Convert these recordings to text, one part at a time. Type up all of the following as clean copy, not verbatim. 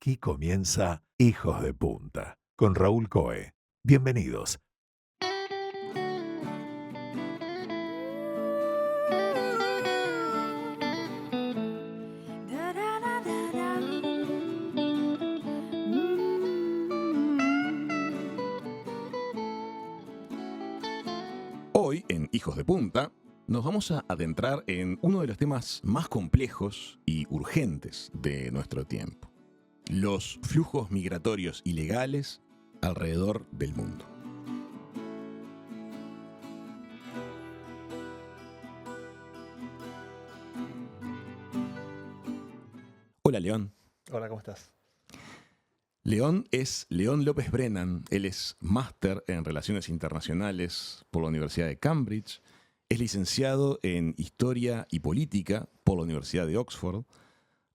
Aquí comienza Hijos de Punta con Raúl Coe. Bienvenidos. Hoy, en Hijos de Punta, nos vamos a adentrar en uno de los temas más complejos y urgentes de nuestro tiempo: los flujos migratorios ilegales alrededor del mundo. Hola, León. Hola, ¿cómo estás? León es León López Brennan. Él es máster en Relaciones Internacionales por la Universidad de Cambridge. Es licenciado en Historia y Política por la Universidad de Oxford.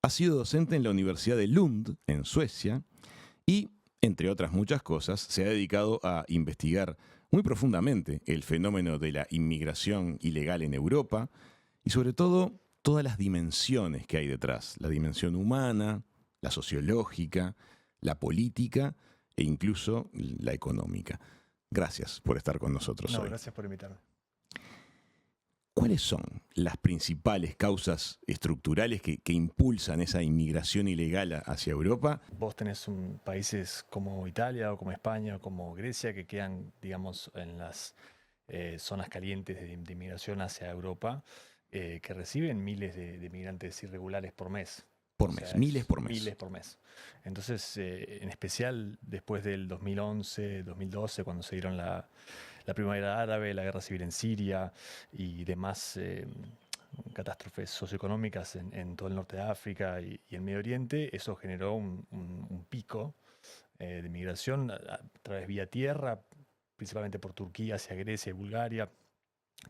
Ha sido docente en la Universidad de Lund, en Suecia. Y, entre otras muchas cosas, se ha dedicado a investigar muy profundamente el fenómeno de la inmigración ilegal en Europa y, sobre todo, todas las dimensiones que hay detrás. La dimensión humana, la sociológica, la política e incluso la económica. Gracias por estar con nosotros hoy. Gracias por invitarme. ¿Cuáles son las principales causas estructurales que impulsan esa inmigración ilegal hacia Europa? Vos tenés países como Italia o como España o como Grecia que quedan, digamos, en las zonas calientes de inmigración hacia Europa, que reciben miles de migrantes irregulares por mes. Por mes, miles por mes. Miles por mes. Entonces, en especial después del 2011, 2012, cuando se dieron la primavera árabe, la guerra civil en Siria y demás catástrofes socioeconómicas en todo el norte de África y en Medio Oriente, eso generó un pico de migración a través vía tierra, principalmente por Turquía hacia Grecia y Bulgaria,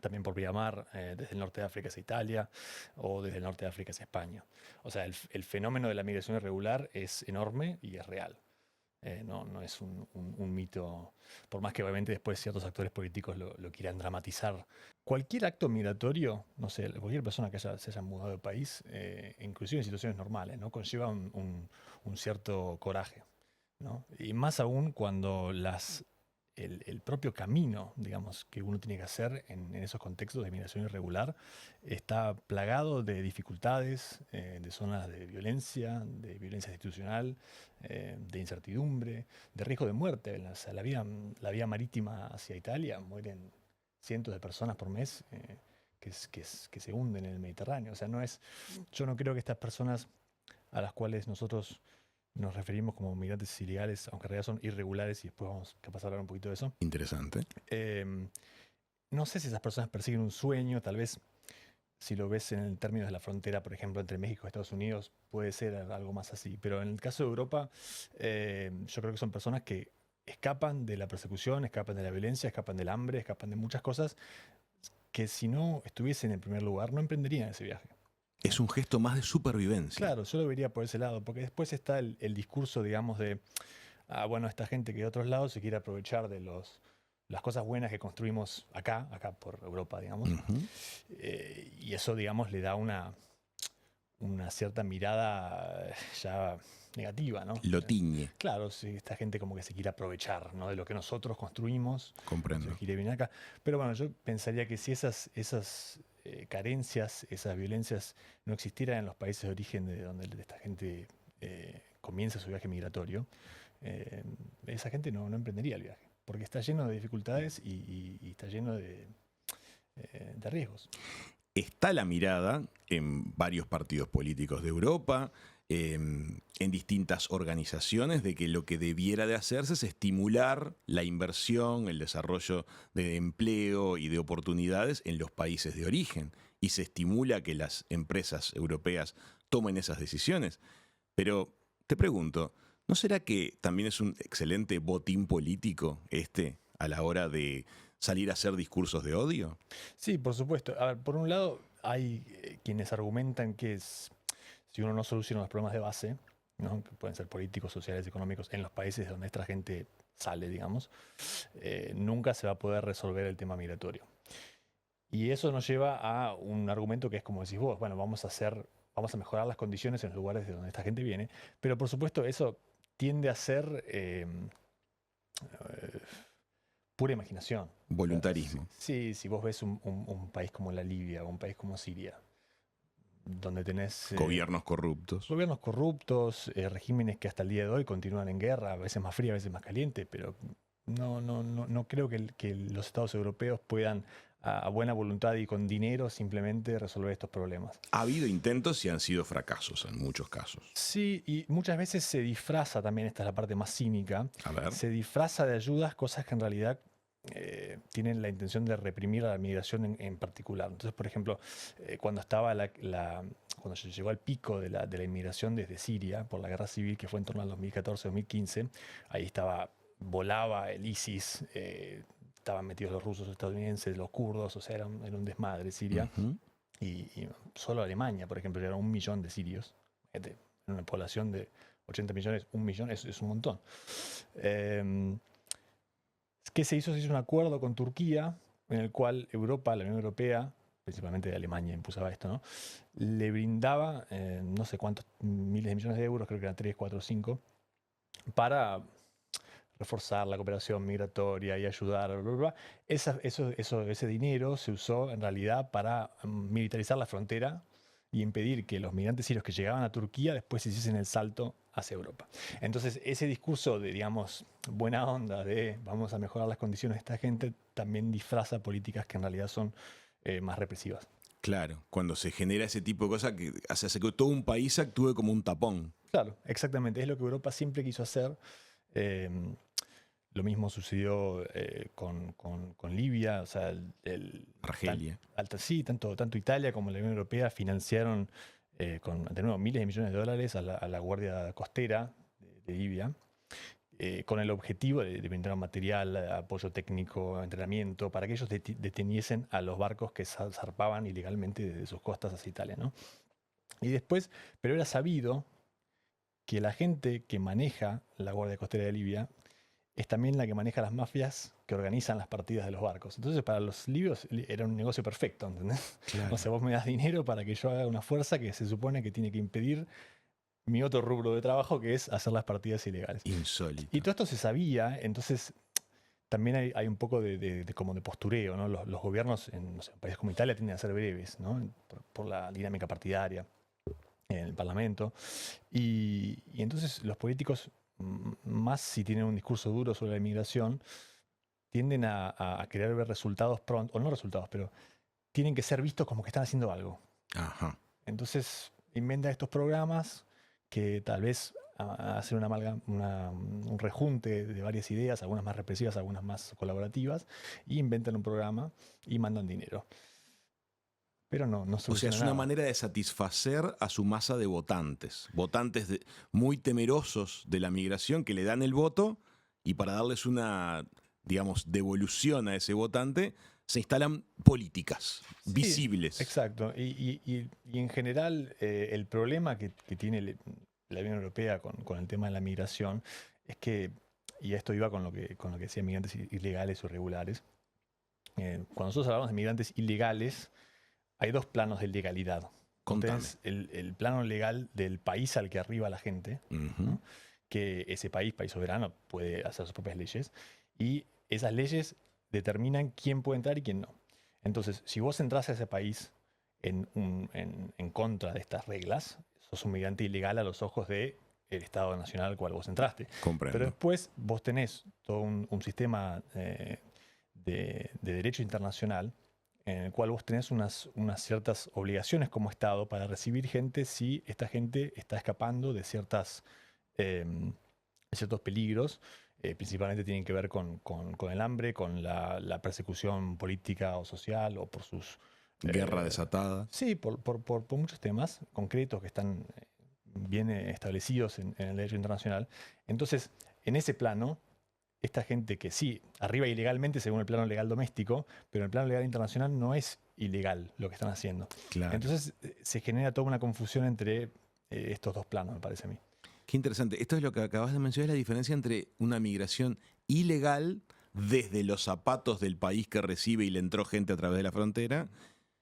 también por vía mar, desde el norte de África hacia Italia o desde el norte de África hacia España. O sea, el fenómeno de la migración irregular es enorme y es real. No es un mito, por más que obviamente después ciertos actores políticos lo quieran dramatizar. Cualquier acto migratorio, no sé, cualquier persona que se haya mudado de país, inclusive en situaciones normales, ¿no? Conlleva un cierto coraje, ¿no? Y más aún cuando el propio camino, digamos, que uno tiene que hacer en esos contextos de migración irregular está plagado de dificultades, de zonas de violencia institucional, de incertidumbre, de riesgo de muerte. O sea, la vía marítima hacia Italia mueren cientos de personas por mes que se hunden en el Mediterráneo. O sea, yo no creo que estas personas a las cuales nosotros nos referimos como migrantes ilegales, aunque en realidad son irregulares, y después vamos capaz a hablar un poquito de eso. Interesante. No sé si esas personas persiguen un sueño, tal vez si lo ves en términos de la frontera, por ejemplo, entre México y Estados Unidos, puede ser algo más así. Pero en el caso de Europa, yo creo que son personas que escapan de la persecución, escapan de la violencia, escapan del hambre, escapan de muchas cosas que si no estuviesen en primer lugar, no emprenderían ese viaje. Es un gesto más de supervivencia. Claro, yo lo vería por ese lado, porque después está el discurso, digamos, de, bueno, esta gente que de otros lados se quiere aprovechar de las cosas buenas que construimos acá por Europa, digamos. Uh-huh. Y eso, digamos, le da una cierta mirada ya negativa, ¿no? Lo tiñe. Claro, sí, esta gente como que se quiere aprovechar, ¿no?, de lo que nosotros construimos. Comprendo. Se quiere venir acá. Pero bueno, yo pensaría que si esas carencias, esas violencias no existieran en los países de origen de donde esta gente comienza su viaje migratorio, esa gente no emprendería el viaje, porque está lleno de dificultades y está lleno de riesgos. Está la mirada en varios partidos políticos de Europa, en distintas organizaciones, de que lo que debiera de hacerse es estimular la inversión, el desarrollo de empleo y de oportunidades en los países de origen. Y se estimula que las empresas europeas tomen esas decisiones. Pero te pregunto, ¿no será que también es un excelente botín político a la hora de salir a hacer discursos de odio? Sí, por supuesto. A ver, por un lado, hay quienes argumentan que si uno no soluciona los problemas de base, ¿no?, que pueden ser políticos, sociales, económicos, en los países donde esta gente sale, digamos, nunca se va a poder resolver el tema migratorio. Y eso nos lleva a un argumento que es como decís vos, bueno, vamos a hacer vamos a mejorar las condiciones en los lugares de donde esta gente viene, pero por supuesto eso tiende a ser pura imaginación. Voluntarismo. Sí, si vos ves un país como la Libia o un país como Siria, donde tenés Gobiernos corruptos. gobiernos corruptos, regímenes que hasta el día de hoy continúan en guerra, a veces más fría, a veces más caliente, pero no creo que los estados europeos puedan a buena voluntad y con dinero simplemente resolver estos problemas. Ha habido intentos y han sido fracasos en muchos casos. Sí, y muchas veces se disfraza también, esta es la parte más cínica, A ver. se disfraza de ayudas cosas que en realidad tienen la intención de reprimir a la migración en particular. Entonces, por ejemplo, cuando estaba cuando se llegó al pico de la inmigración desde Siria por la guerra civil, que fue en torno al 2014-2015, ahí volaba el ISIS, estaban metidos los rusos, los estadounidenses, los kurdos, o sea, era un desmadre Siria. Ujú. Y solo Alemania, por ejemplo, era 1 millón de sirios. En una población de 80 millones, 1 millón es un montón. ¿Qué se hizo? Se hizo un acuerdo con Turquía en el cual Europa, la Unión Europea, principalmente Alemania impulsaba esto, ¿no? Le brindaba no sé cuántos miles de millones de euros, creo que eran 3, 4, 5, para reforzar la cooperación migratoria y ayudar, bla, bla, bla. Ese dinero se usó en realidad para militarizar la frontera y impedir que los migrantes sirios que llegaban a Turquía después hiciesen el salto hacia Europa. Entonces, ese discurso de, digamos, buena onda de vamos a mejorar las condiciones de esta gente, también disfraza políticas que en realidad son más represivas. Claro, cuando se genera ese tipo de cosas que hace que todo un país actúe como un tapón. Claro, exactamente. Es lo que Europa siempre quiso hacer. Lo mismo sucedió con Libia, o sea, Argelia. Sí, tanto Italia como la Unión Europea financiaron con de nuevo miles de millones de dólares a la Guardia Costera de Libia, con el objetivo de brindar material, apoyo técnico, entrenamiento, para que ellos deteniesen a los barcos que zarpaban ilegalmente desde sus costas hacia Italia, ¿no? Y después, pero era sabido que la gente que maneja la Guardia Costera de Libia es también la que maneja las mafias que organizan las partidas de los barcos. Entonces, para los libios era un negocio perfecto, ¿entendés? Claro. O sea, vos me das dinero para que yo haga una fuerza que se supone que tiene que impedir mi otro rubro de trabajo, que es hacer las partidas ilegales. Insólito. Y todo esto se sabía, entonces también hay un poco como de postureo, ¿no? Los gobiernos en, no sé, países como Italia tienden a ser breves, ¿no? Por la dinámica partidaria en el Parlamento. Y entonces los políticos, más si tienen un discurso duro sobre la inmigración, tienden a querer ver resultados pronto, o no resultados, pero tienen que ser vistos como que están haciendo algo. Ajá. Entonces inventan estos programas que tal vez hacen un rejunte de varias ideas, algunas más represivas, algunas más colaborativas, y inventan un programa y mandan dinero. Pero no O sea, soluciona es una nada. manera de satisfacer a su masa de votantes. Votantes muy temerosos de la migración que le dan el voto y para darles una, digamos, devolución a ese votante, se instalan políticas Sí, visibles. Exacto. Y en general, el problema que tiene la Unión Europea con el tema de la migración es que, y esto iba con lo que decía migrantes ilegales o irregulares, cuando nosotros hablamos de migrantes ilegales, hay 2 planos de legalidad. Contame. Tenés el plano legal del país al que arriba la gente, Ujú. ¿no? Que ese país soberano, puede hacer sus propias leyes, y esas leyes determinan quién puede entrar y quién no. Entonces, si vos entras a ese país en contra de estas reglas, sos un migrante ilegal a los ojos del Estado nacional al cual vos entraste. Comprendo. Pero después vos tenés todo un sistema de derecho internacional en el cual vos tenés unas ciertas obligaciones como Estado para recibir gente si esta gente está escapando de ciertos peligros. Principalmente tienen que ver con el hambre, con la persecución política o social o por sus... Guerra desatada. Sí, por muchos temas concretos que están bien establecidos en el derecho internacional. Entonces, en ese plano, esta gente que sí, arriba ilegalmente según el plano legal doméstico, pero en el plano legal internacional no es ilegal lo que están haciendo. Claro. Entonces, se genera toda una confusión entre estos 2 planos, me parece a mí. Qué interesante. Esto es lo que acabas de mencionar, es la diferencia entre una migración ilegal desde los zapatos del país que recibe y le entró gente a través de la frontera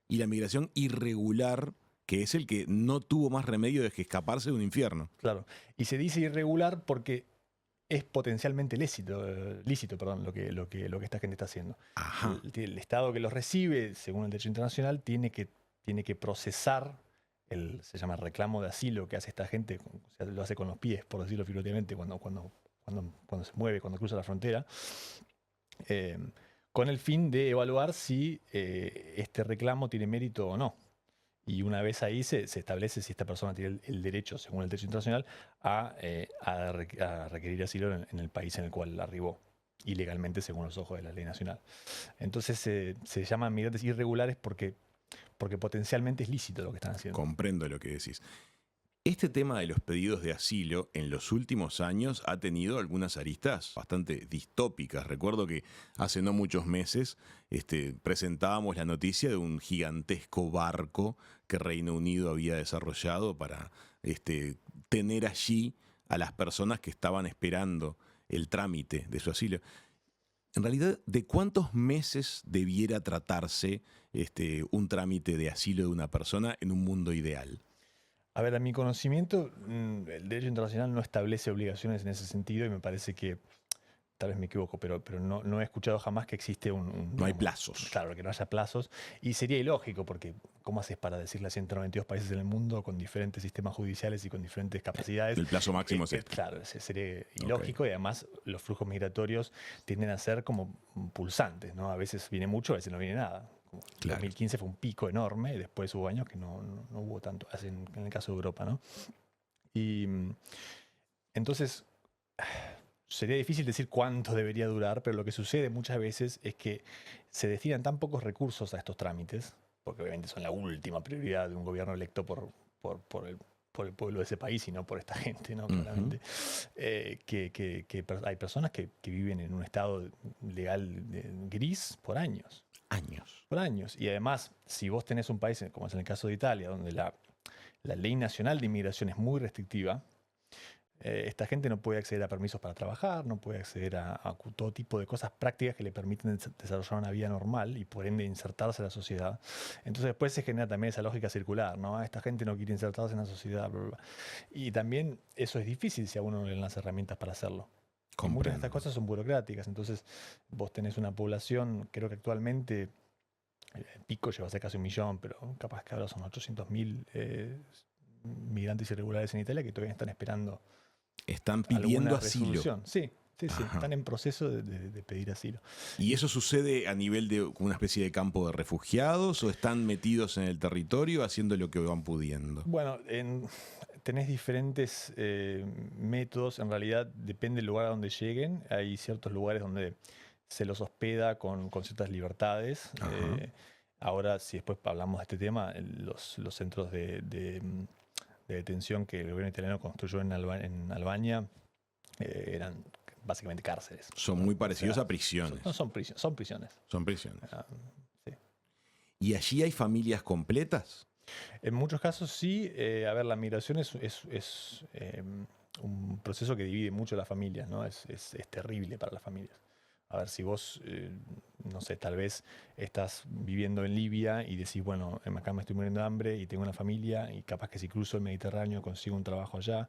y la migración irregular que es el que no tuvo más remedio de que escaparse de un infierno. Claro. Y se dice irregular porque es potencialmente lícito, lo que esta gente está haciendo. Ajá. El Estado que los recibe, según el derecho internacional, tiene que procesar se llama reclamo de asilo que hace esta gente, o sea, lo hace con los pies, por decirlo figurativamente, cuando se mueve, cuando cruza la frontera, con el fin de evaluar si este reclamo tiene mérito o no. Y una vez ahí se establece si esta persona tiene el derecho, según el derecho internacional, a requerir asilo en el país en el cual arribó, ilegalmente según los ojos de la ley nacional. Entonces se llaman migrantes irregulares porque potencialmente es lícito lo que están haciendo. Comprendo lo que decís. Este tema de los pedidos de asilo en los últimos años ha tenido algunas aristas bastante distópicas. Recuerdo que hace no muchos meses presentábamos la noticia de un gigantesco barco que Reino Unido había desarrollado para tener allí a las personas que estaban esperando el trámite de su asilo. En realidad, ¿de cuántos meses debiera tratarse un trámite de asilo de una persona en un mundo ideal? A ver, a mi conocimiento, el derecho internacional no establece obligaciones en ese sentido y me parece que, tal vez me equivoco, pero no he escuchado jamás que existe No hay plazos. Claro, que no haya plazos. Y sería ilógico, porque ¿cómo haces para decirle a 192 países en el mundo con diferentes sistemas judiciales y con diferentes capacidades? El plazo máximo es este. Claro, sería ilógico. Y además los flujos migratorios tienden a ser como pulsantes, ¿no? A veces viene mucho, a veces no viene nada. Claro. 2015 fue un pico enorme, y después hubo años que no hubo tanto, en el caso de Europa, ¿no? Y entonces sería difícil decir cuánto debería durar, pero lo que sucede muchas veces es que se destinan tan pocos recursos a estos trámites, porque obviamente son la última prioridad de un gobierno electo por el pueblo de ese país y no por esta gente, ¿no? Claramente. Que hay personas que viven en un estado legal gris por años. Por años. Y además, si vos tenés un país, como es en el caso de Italia, donde la ley nacional de inmigración es muy restrictiva, esta gente no puede acceder a permisos para trabajar, no puede acceder a todo tipo de cosas prácticas que le permiten desarrollar una vida normal y por ende insertarse en la sociedad. Entonces después se genera también esa lógica circular, ¿no? Esta gente no quiere insertarse en la sociedad, bla, bla, bla. Y también eso es difícil si a uno no le dan las herramientas para hacerlo. Muchas de estas cosas son burocráticas, entonces vos tenés una población, creo que actualmente el pico lleva a ser casi 1 millón, pero capaz que ahora son 800.000 migrantes irregulares en Italia que todavía están esperando. Están pidiendo asilo. Sí, están en proceso de pedir asilo. ¿Y eso sucede a nivel de una especie de campo de refugiados o están metidos en el territorio haciendo lo que van pudiendo? Bueno, tenés diferentes métodos, en realidad depende del lugar a donde lleguen. Hay ciertos lugares donde se los hospeda con ciertas libertades. Ahora, si después hablamos de este tema, los centros de detención que el gobierno italiano construyó en Albania eran básicamente cárceles. Son muy parecidos a prisiones. No son prisiones, son prisiones. Son prisiones. Sí. ¿Y allí hay familias completas? En muchos casos sí. A ver, la migración es un proceso que divide mucho las familias, ¿no? Es terrible para las familias. A ver, si vos, no sé, tal vez estás viviendo en Libia y decís, bueno, acá me estoy muriendo de hambre y tengo una familia y capaz que si cruzo el Mediterráneo consigo un trabajo allá,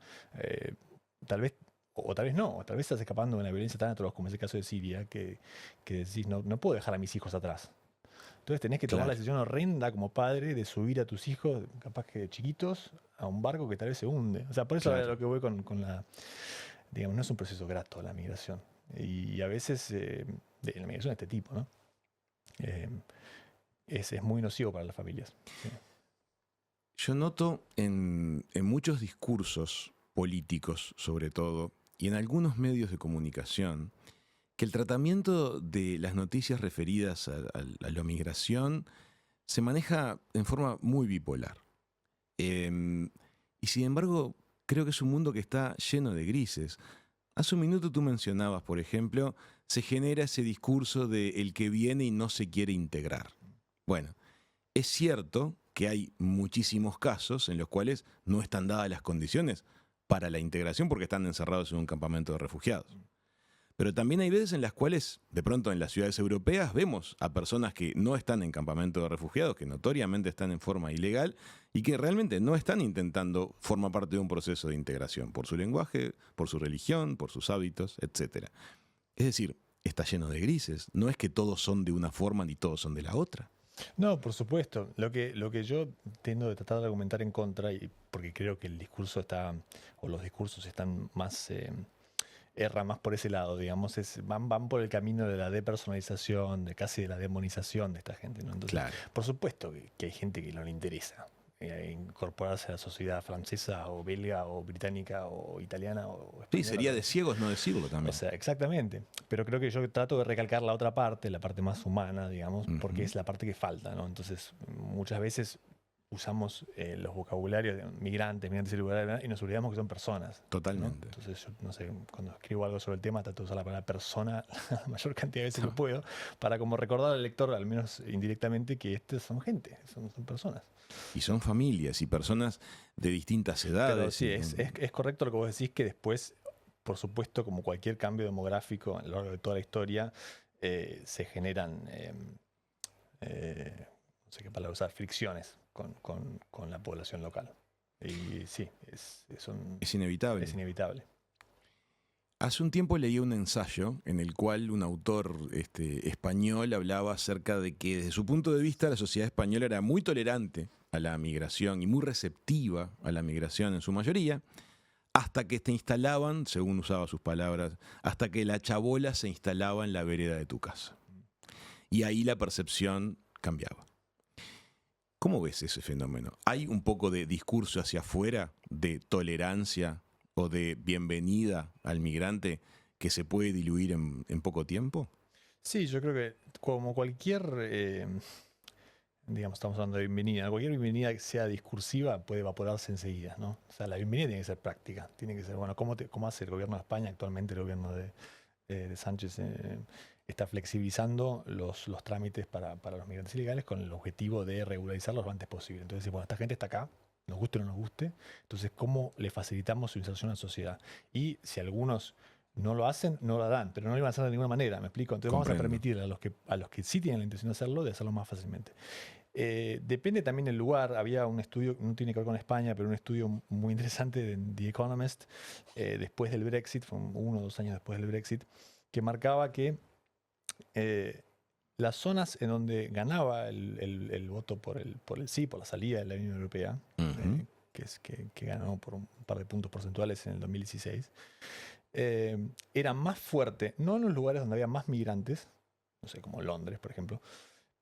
tal vez, o tal vez no, o tal vez estás escapando de una violencia tan atroz como es el caso de Siria, que decís, no puedo dejar a mis hijos atrás. Entonces tenés que tomar la decisión horrenda como padre de subir a tus hijos, capaz que chiquitos, a un barco que tal vez se hunde. O sea, por eso es lo que voy con la... Digamos, no es un proceso grato la migración. Y a veces la migración de este tipo, ¿no? Es muy nocivo para las familias. Sí. Yo noto en muchos discursos políticos, sobre todo, y en algunos medios de comunicación, que el tratamiento de las noticias referidas a la migración se maneja en forma muy bipolar. Y sin embargo, creo que es un mundo que está lleno de grises. Hace un minuto tú mencionabas, por ejemplo, se genera ese discurso de el que viene y no se quiere integrar. Bueno, es cierto que hay muchísimos casos en los cuales no están dadas las condiciones para la integración porque están encerrados en un campamento de refugiados. Pero también hay veces en las cuales, de pronto en las ciudades europeas, vemos a personas que no están en campamentos de refugiados, que notoriamente están en forma ilegal y que realmente no están intentando formar parte de un proceso de integración por su lenguaje, por su religión, por sus hábitos, etc. Es decir, está lleno de grises. No es que todos son de una forma ni todos son de la otra. No, por supuesto. Lo que yo tendo de tratar de argumentar en contra, y porque creo que el discurso está, o los discursos están más, erra más por ese lado, digamos, van por el camino de la depersonalización, de casi de la demonización de esta gente, ¿no? Entonces, Claro. por supuesto que hay gente que no le interesa incorporarse a la sociedad francesa o belga o británica o italiana o Sí, española. sería de ciegos no decirlo también. O sea, exactamente. Pero creo que yo trato de recalcar la otra parte, la parte más humana, digamos, porque Ujú. es la parte que falta, ¿no? Entonces, muchas veces usamos los vocabularios de migrantes irregulares, y nos olvidamos que son personas, ¿no? Totalmente. Entonces, yo, no sé, cuando escribo algo sobre el tema, trato de usar la palabra persona la mayor cantidad de veces que puedo, para como recordar al lector, al menos indirectamente, que estos son gente, son personas. Y son familias y personas de distintas edades. Pero sí, es correcto lo que vos decís, que después, por supuesto, como cualquier cambio demográfico a lo largo de toda la historia, se generan, no sé qué palabra usar, fricciones con la población local. Y sí, Es inevitable. es inevitable. Hace un tiempo leí un ensayo en el cual un autor español hablaba acerca de que desde su punto de vista la sociedad española era muy tolerante a la migración y muy receptiva a la migración en su mayoría, hasta que te instalaban, según usaba sus palabras, hasta que la chabola se instalaba en la vereda de tu casa. Y ahí la percepción cambiaba. ¿Cómo ves ese fenómeno? ¿Hay un poco de discurso hacia afuera, de tolerancia o de bienvenida al migrante que se puede diluir en poco tiempo? Sí, yo creo que como cualquier, digamos, estamos hablando de bienvenida, cualquier bienvenida que sea discursiva puede evaporarse enseguida, ¿no? O sea, la bienvenida tiene que ser práctica, tiene que ser, bueno, ¿cómo hace el gobierno de España actualmente, el gobierno de Sánchez? Está flexibilizando los trámites para los migrantes ilegales con el objetivo de regularizarlos lo antes posible. Entonces, bueno, esta gente está acá, nos guste o no nos guste, entonces, ¿cómo le facilitamos su inserción en la sociedad? Y si algunos no lo hacen, no lo harán, pero no lo iban a hacer de ninguna manera, ¿me explico? Entonces vamos a Comprendo. permitir a los que sí tienen la intención de hacerlo más fácilmente. Depende también del lugar. Había un estudio, no tiene que ver con España, pero un estudio muy interesante de The Economist, después del Brexit, fue 1 o 2 años después del Brexit, que marcaba que las zonas en donde ganaba el voto por el sí, por la salida de la Unión Europea, Ujú. que ganó por un par de puntos porcentuales en el 2016, era más fuerte, no en los lugares donde había más migrantes, no sé, como Londres, por ejemplo,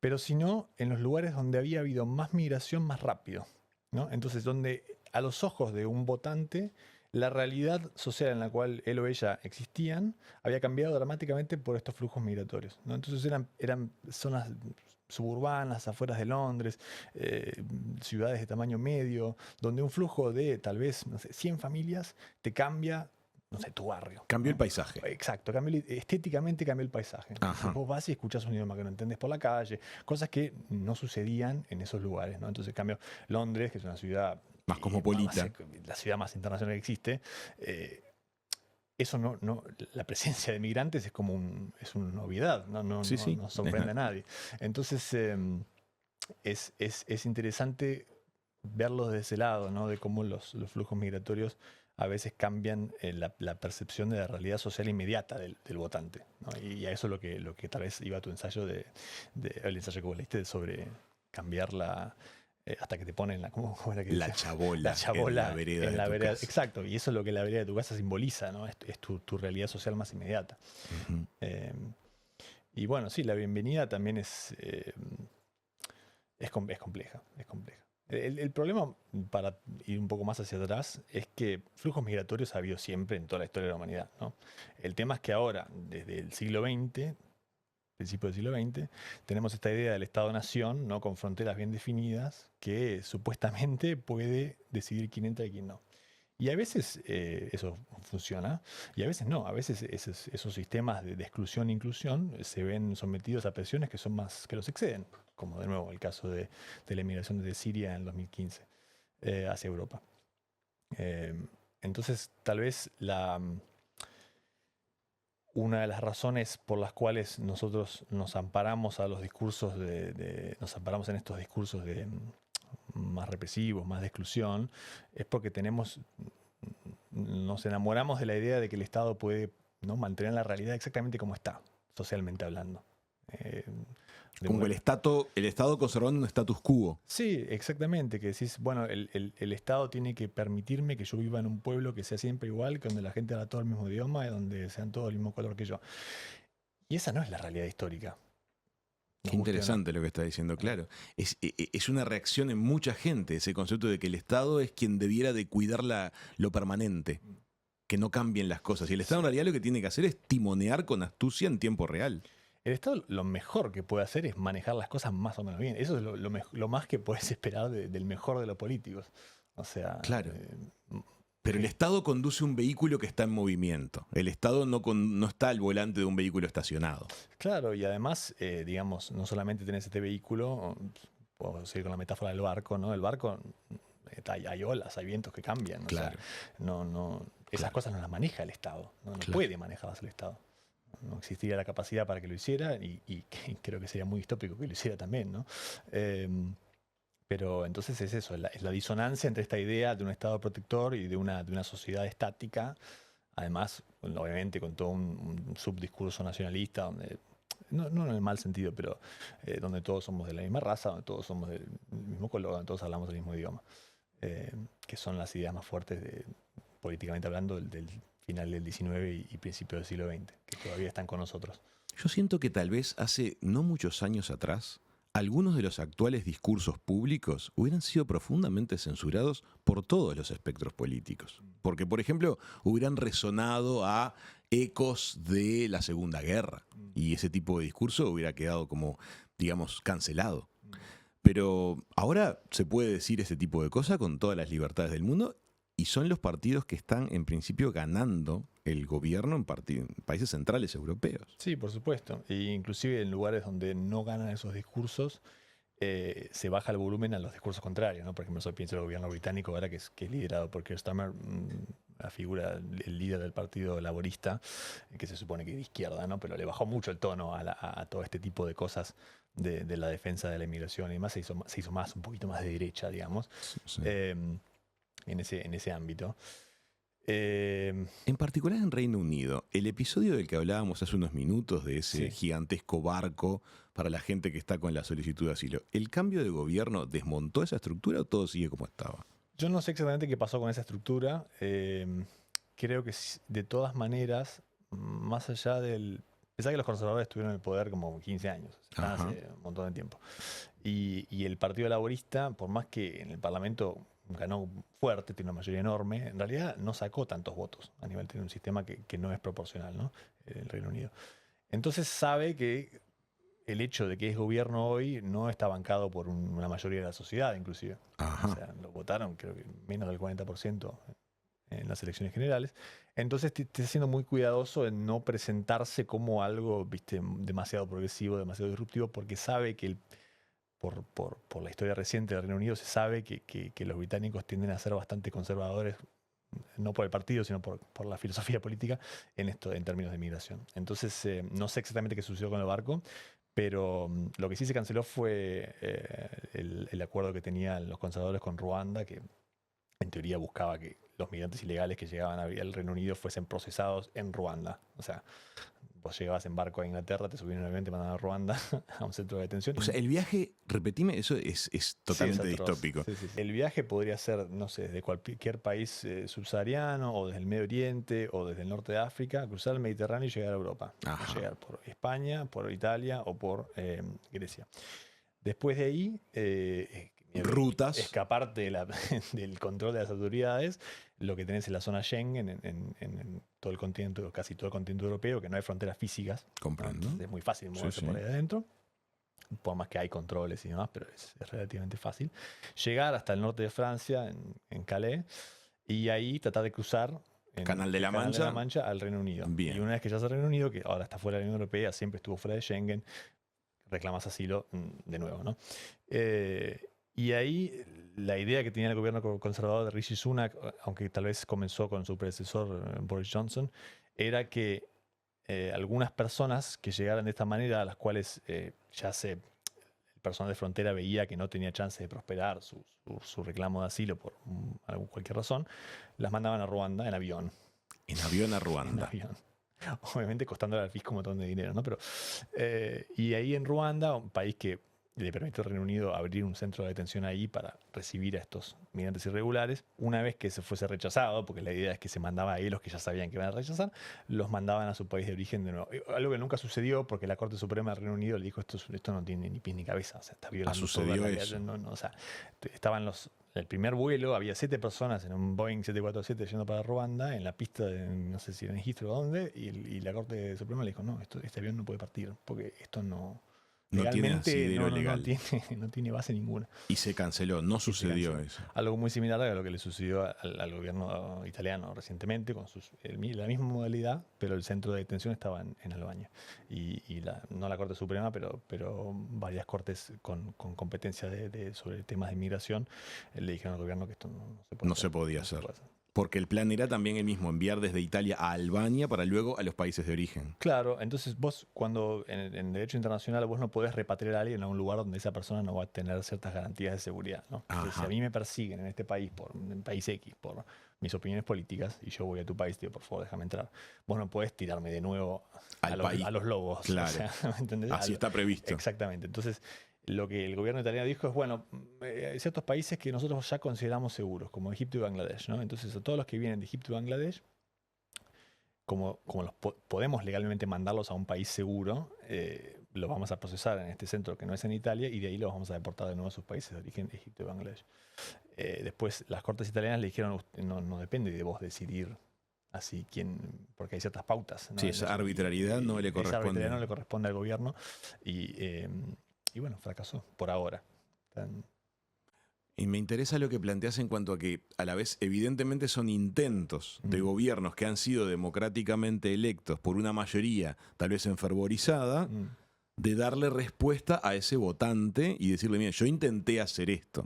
pero sino en los lugares donde había habido más migración más rápido, ¿no? Entonces, donde a los ojos de un votante, la realidad social en la cual él o ella existían había cambiado dramáticamente por estos flujos migratorios, ¿no? Entonces eran zonas suburbanas, afueras de Londres, ciudades de tamaño medio, donde un flujo de tal vez, no sé, 100 familias te cambia, no sé, tu barrio, Cambió el ¿no? paisaje. Exacto, estéticamente cambió el paisaje. Entonces Ajá. vos vas y escuchás un idioma que no entendés por la calle, cosas que no sucedían en esos lugares, ¿no? Entonces, en cambio, Londres, que es una ciudad, Más cosmopolita. la ciudad más internacional que existe, eso la presencia de migrantes es como es una novedad, Sí, sí. no sorprende a nadie. Entonces, es interesante verlos de ese lado, ¿no? De cómo los flujos migratorios a veces cambian la percepción de la realidad social inmediata del votante, ¿no? Y a eso es lo que tal vez iba tu ensayo el ensayo que vos leíste sobre cambiar hasta que te ponen ¿cómo era que La decía? chabola, La chabola en la vereda en de la tu vereda. casa. Exacto, y eso es lo que la vereda de tu casa simboliza, ¿no? Es tu realidad social más inmediata. Ujú. Eh, y bueno, sí, la bienvenida también es compleja, es compleja. El problema, para ir un poco más hacia atrás, es que flujos migratorios ha habido siempre en toda la historia de la humanidad, ¿no? El tema es que ahora, desde el siglo XX, principio del siglo XX, tenemos esta idea del Estado-Nación, ¿no? Con fronteras bien definidas, que supuestamente puede decidir quién entra y quién no. Y a veces eso funciona y a veces no. A veces esos sistemas de exclusión e inclusión se ven sometidos a presiones que son más que los exceden, como de nuevo el caso de la emigración de Siria en el 2015 hacia Europa. Entonces, tal vez una de las razones por las cuales nosotros nos amparamos a los discursos nos amparamos en estos discursos más represivos, más de exclusión, es porque nos enamoramos de la idea de que el Estado puede, ¿no?, mantener la realidad exactamente como está, socialmente hablando. Como el Estado conservando un status quo. Sí, exactamente, que decís, bueno, el Estado tiene que permitirme que yo viva en un pueblo que sea siempre igual, que donde la gente habla todo el mismo idioma y donde sean todos del mismo color que yo. Y esa no es la realidad histórica. Qué interesante lo que está diciendo, claro. Es una reacción en mucha gente ese concepto de que el Estado es quien debiera de cuidar lo permanente, que no cambien las cosas. Y el Estado en realidad lo que tiene que hacer es timonear con astucia en tiempo real. El Estado lo mejor que puede hacer es manejar las cosas más o menos bien. Eso es lo más que puedes esperar del mejor de los políticos. O sea, claro. Pero el Estado conduce un vehículo que está en movimiento. El Estado no está al volante de un vehículo estacionado. Claro, y además, digamos, no solamente tenés este vehículo, puedo seguir con la metáfora del barco, ¿no? El barco, hay olas, hay vientos que cambian. Claro. O sea, esas cosas no las maneja el Estado. No puede manejarlas el Estado. No existiría la capacidad para que lo hiciera y creo que sería muy distópico que lo hiciera también, ¿no? Pero entonces es eso, es la disonancia entre esta idea de un Estado protector y de una sociedad estática, además, obviamente con todo un subdiscurso nacionalista, donde, no en el mal sentido, pero donde todos somos de la misma raza, donde todos somos del mismo color, donde todos hablamos el mismo idioma, que son las ideas más fuertes, políticamente hablando, del final del XIX y principio del siglo XX, que todavía están con nosotros. Yo siento que tal vez hace no muchos años atrás, algunos de los actuales discursos públicos hubieran sido profundamente censurados por todos los espectros políticos. Porque, por ejemplo, hubieran resonado a ecos de la Segunda Guerra y ese tipo de discurso hubiera quedado como, digamos, cancelado. Pero ahora se puede decir ese tipo de cosas con todas las libertades del mundo y son los partidos que están, en principio, ganando el gobierno en países centrales europeos. Sí, por supuesto. E inclusive en lugares donde no ganan esos discursos, se baja el volumen a los discursos contrarios, ¿no? Por ejemplo, yo pienso en el gobierno británico ahora que es liderado por Keir Starmer, la figura, el líder del partido laborista, que se supone que es de izquierda, ¿no? Pero le bajó mucho el tono a todo este tipo de cosas de la defensa de la inmigración y demás. Se hizo más, un poquito más de derecha, digamos, Sí. en ese ámbito. En particular en Reino Unido, el episodio del que hablábamos hace unos minutos, de ese gigantesco barco para la gente que está con la solicitud de asilo, ¿el cambio de gobierno desmontó esa estructura o todo sigue como estaba? Yo no sé exactamente qué pasó con esa estructura. Creo que de todas maneras, más allá del... Pensá que los conservadores estuvieron en el poder como 15 años, hace un montón de tiempo. Y el Partido Laborista, por más que en el Parlamento ganó fuerte, tiene una mayoría enorme, en realidad no sacó tantos votos a nivel de un sistema que no es proporcional, ¿no? El Reino Unido. Entonces sabe que el hecho de que es gobierno hoy no está bancado por una mayoría de la sociedad, inclusive. O sea, lo votaron, creo que menos del 40% en las elecciones generales. Entonces está siendo muy cuidadoso en no presentarse como algo, viste, demasiado progresivo, demasiado disruptivo, porque sabe que por la historia reciente del Reino Unido se sabe que los británicos tienden a ser bastante conservadores, no por el partido, sino por la filosofía política en términos de migración. Entonces, no sé exactamente qué sucedió con el barco, pero lo que sí se canceló fue el acuerdo que tenían los conservadores con Ruanda, que en teoría buscaba que los migrantes ilegales que llegaban al Reino Unido fuesen procesados en Ruanda. O sea, vos llegabas en barco a Inglaterra, te subían en un avión, te mandaban a Ruanda, a un centro de detención. O sea, el viaje, repetime, eso es totalmente distópico. Sí. El viaje podría ser, no sé, desde cualquier país subsahariano, o desde el Medio Oriente, o desde el norte de África, cruzar el Mediterráneo y llegar a Europa. Llegar por España, por Italia o por Grecia. Después de ahí, rutas, escaparte del control de las autoridades, lo que tenés en la zona Schengen, en todo el continente, casi todo el continente europeo, que no hay fronteras físicas. Comprendo. Es muy fácil moverse por ahí adentro, por más que hay controles y demás, pero es relativamente fácil. Llegar hasta el norte de Francia, en Calais, y ahí tratar de cruzar Canal de la Mancha al Reino Unido. Bien. Y una vez que llegas al Reino Unido, que ahora está fuera de la Unión Europea, siempre estuvo fuera de Schengen, reclamas asilo de nuevo, ¿no? Y ahí la idea que tenía el gobierno conservador de Rishi Sunak, aunque tal vez comenzó con su predecesor Boris Johnson, era que algunas personas que llegaran de esta manera, a las cuales el personal de frontera veía que no tenía chance de prosperar su reclamo de asilo por cualquier razón, las mandaban a Ruanda en avión. En avión a En Ruanda. avión. Obviamente costándole al fisco un montón de dinero, ¿no? Pero, y ahí en Ruanda, un país que le permitió al Reino Unido abrir un centro de detención ahí para recibir a estos migrantes irregulares, una vez que se fuese rechazado, porque la idea es que se mandaba ahí los que ya sabían que iban a rechazar, los mandaban a su país de origen de nuevo. Algo que nunca sucedió porque la Corte Suprema del Reino Unido le dijo esto no tiene ni pies ni cabeza, o sea, está violando toda sucedió la eso. ley. O sea, estaban el primer vuelo, había 7 personas en un Boeing 747 yendo para Ruanda, en la pista de, no sé si era en Heathrow o dónde, y la Corte Suprema le dijo, no, este avión no puede partir, porque esto no... No tiene Legalmente asidero legal. no tiene base ninguna. Y se canceló, no sucedió eso. Algo muy similar a lo que le sucedió al gobierno italiano recientemente, con la misma modalidad, pero el centro de detención estaba en Albania. No la Corte Suprema, pero varias cortes con competencia sobre temas de inmigración le dijeron al gobierno que esto No se podía no se hacer. puede hacer. Porque el plan era también el mismo, enviar desde Italia a Albania para luego a los países de origen. Claro, entonces vos cuando en derecho internacional vos no podés repatriar a alguien a un lugar donde esa persona no va a tener ciertas garantías de seguridad, ¿no? Entonces, si Ajá. a mí me persiguen en este país, en país X, por mis opiniones políticas, y yo voy a tu país, digo, por favor, déjame entrar, vos no podés tirarme de nuevo Al país. a los lobos. Claro. O sea, ¿me entendés? Así está previsto. Exactamente. Entonces, lo que el gobierno italiano dijo es, bueno, hay ciertos países que nosotros ya consideramos seguros, como Egipto y Bangladesh, ¿no? Entonces, a todos los que vienen de Egipto y Bangladesh, como podemos legalmente mandarlos a un país seguro, los vamos a procesar en este centro que no es en Italia y de ahí los vamos a deportar de nuevo a sus países de origen, Egipto y Bangladesh. Después las cortes italianas le dijeron, no depende de vos decidir así porque hay ciertas pautas, ¿no? Sí, esa arbitrariedad no le Esa corresponde. arbitrariedad no le corresponde al gobierno y bueno, fracasó por ahora. Y me interesa lo que planteas en cuanto a que a la vez evidentemente son intentos de gobiernos que han sido democráticamente electos por una mayoría tal vez enfervorizada de darle respuesta a ese votante y decirle, mira, yo intenté hacer esto.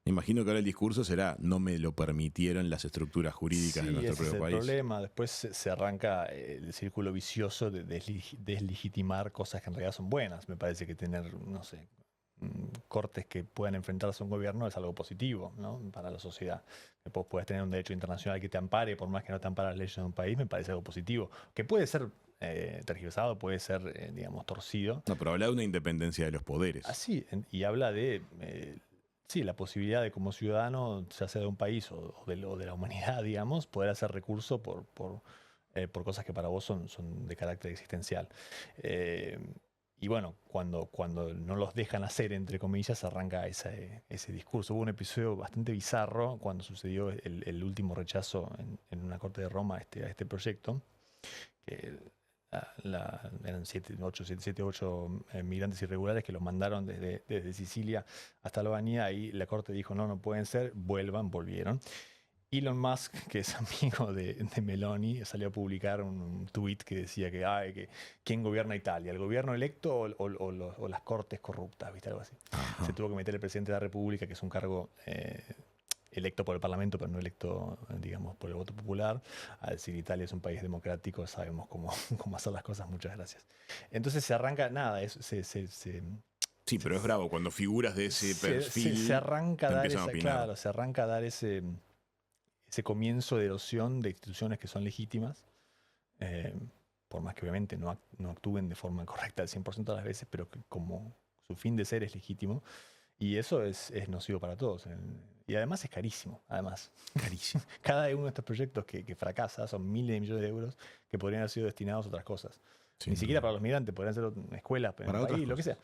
Me imagino que ahora el discurso será, no me lo permitieron las estructuras jurídicas de nuestro propio país. Ese es el problema. Después se arranca el círculo vicioso de deslegitimar cosas que en realidad son buenas. Me parece que tener, no sé, cortes que puedan enfrentarse a un gobierno es algo positivo, ¿no? Para la sociedad. Que vos puedas tener un derecho internacional que te ampare, por más que no te ampare las leyes de un país, me parece algo positivo. Que puede ser tergiversado, puede ser, digamos, torcido. No, pero habla de una independencia de los poderes. Así, y habla de... sí, la posibilidad de como ciudadano, ya sea de un país o de la humanidad, digamos, poder hacer recurso por cosas que para vos son de carácter existencial. Y bueno, cuando no los dejan hacer, entre comillas, arranca ese discurso. Hubo un episodio bastante bizarro cuando sucedió el último rechazo en una corte de Roma a este proyecto, que eran 7, 8 migrantes irregulares que los mandaron desde Sicilia hasta Albania. Ahí la corte dijo, no pueden ser, volvieron. Elon Musk, que es amigo de Meloni, salió a publicar un tuit que decía que ¿quién gobierna Italia? ¿El gobierno electo o las cortes corruptas? ¿Viste? Algo así. Ajá. Se tuvo que meter el presidente de la República, que es un cargo electo por el Parlamento, pero no electo, digamos, por el voto popular, a decir Italia es un país democrático, sabemos cómo hacer las cosas, muchas gracias. Entonces se arranca, nada, sí, pero es bravo cuando figuras de ese perfil se arranca a dar empiezan a opinar. claro, se arranca a dar ese comienzo de erosión de instituciones que son legítimas, por más que obviamente no actúen de forma correcta al 100% de las veces, pero que como su fin de ser es legítimo, y eso es nocivo para todos. Y además es carísimo, además. Carísimo. Cada uno de estos proyectos que fracasa son miles de millones de euros que podrían haber sido destinados a otras cosas. Sí, Ni siquiera para los migrantes, podrían ser escuelas, para el otras país, lo que sea.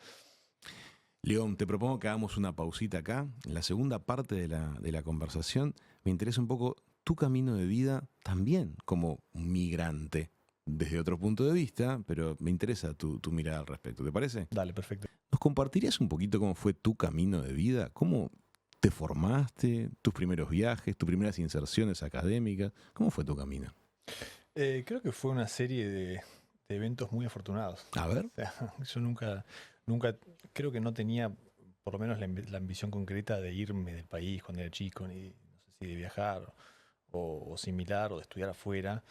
León, te propongo que hagamos una pausita acá. En la segunda parte de la conversación me interesa un poco tu camino de vida también como migrante, desde otro punto de vista, pero me interesa tu mirada al respecto. ¿Te parece? Dale, perfecto. ¿Nos compartirías un poquito cómo fue tu camino de vida? ¿Cómo te formaste? ¿Tus primeros viajes? ¿Tus primeras inserciones académicas? ¿Cómo fue tu camino? Creo que fue una serie de eventos muy afortunados. A ver. O sea, yo nunca, creo que no tenía por lo menos la ambición concreta de irme del país cuando era chico, ni no sé si de viajar o similar, o de estudiar afuera.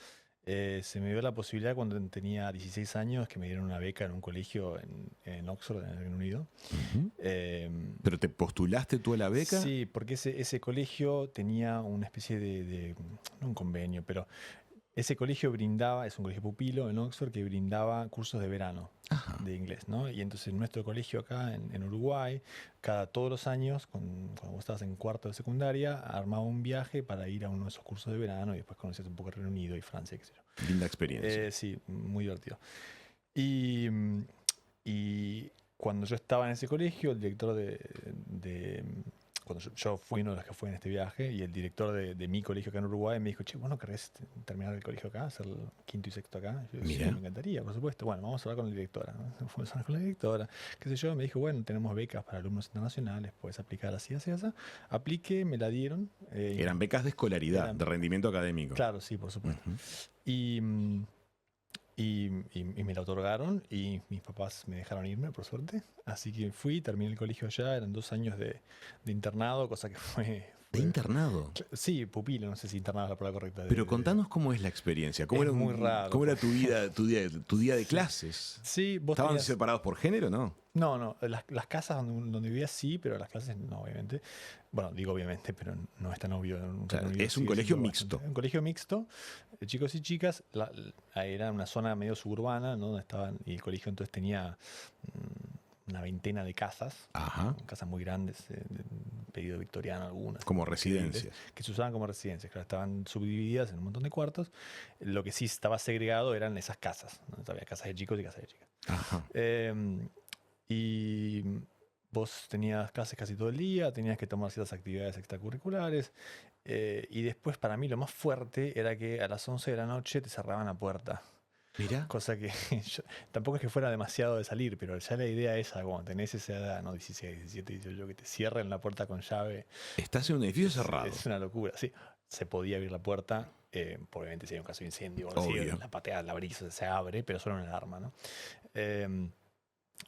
Se me dio la posibilidad cuando tenía 16 años que me dieron una beca en un colegio en Oxford, en el Reino Unido. Ujú. Eh, ¿Pero te postulaste tú a la beca? sí, porque ese colegio tenía una especie no un convenio, pero ese colegio brindaba, es un colegio pupilo en Oxford que brindaba cursos de verano Ajá. de inglés, ¿no? Y entonces nuestro colegio acá en Uruguay, todos los años, cuando vos estabas en cuarto de secundaria, armaba un viaje para ir a uno de esos cursos de verano y después conocías un poco el Reino Unido y Francia, qué sé yo. Linda experiencia. Sí, muy divertido. Y, y cuando yo estaba en ese colegio, el director cuando yo fui uno de los que fue en este viaje, y el director de mi colegio acá en Uruguay me dijo, che, ¿vos no querés terminar el colegio acá, hacer el quinto y sexto acá? Y yo, sí, Mira. me encantaría, por supuesto. Bueno, vamos a hablar con la directora, ¿no? Fuimos a hablar con la directora, qué sé yo, me dijo, bueno, tenemos becas para alumnos internacionales, puedes aplicar así, así, así. Apliqué, me la dieron. Eran becas de escolaridad, eran- de rendimiento académico. Claro, sí, por supuesto. Ujú. Y, y me la otorgaron y mis papás me dejaron irme, por suerte. Así que fui, terminé el colegio allá, eran 2 años de internado, cosa que De internado. Sí, pupilo, no sé si internado es la palabra correcta. Pero contanos cómo es la experiencia. ¿Cómo Es era, muy raro, cómo era porque- tu día de clases? Sí, vos ¿Estaban tenías... separados por género, no? No, las casas donde vivía sí, pero las clases no, obviamente. Bueno, digo obviamente, pero no es tan obvio. O sea, es un colegio mixto. Un colegio mixto, chicos y chicas. Era una zona medio suburbana, ¿no? Donde estaban, y el colegio entonces tenía una veintena de casas, Ajá. casas muy grandes, de periodo victoriano algunas. Como increíbles, residencias. que se usaban como residencias, claro, estaban subdivididas en un montón de cuartos. Lo que sí estaba segregado eran esas casas, ¿no? Había casas de chicos y casas de chicas. Ajá. Y vos tenías clases casi todo el día, tenías que tomar ciertas actividades extracurriculares. Y después, para mí, lo más fuerte era que a las 11 de la noche te cerraban la puerta. Mira. Cosa que tampoco es que fuera demasiado de salir, pero ya la idea esa, cuando tenés esa edad, no 16, 17, 18, que te cierren la puerta con llave. Estás en un edificio cerrado. Es una locura. Sí, se podía abrir la puerta. Obviamente, si hay un caso de incendio o algo así, Obvio. la patea, la brisa se abre, pero solo una alarma, ¿no?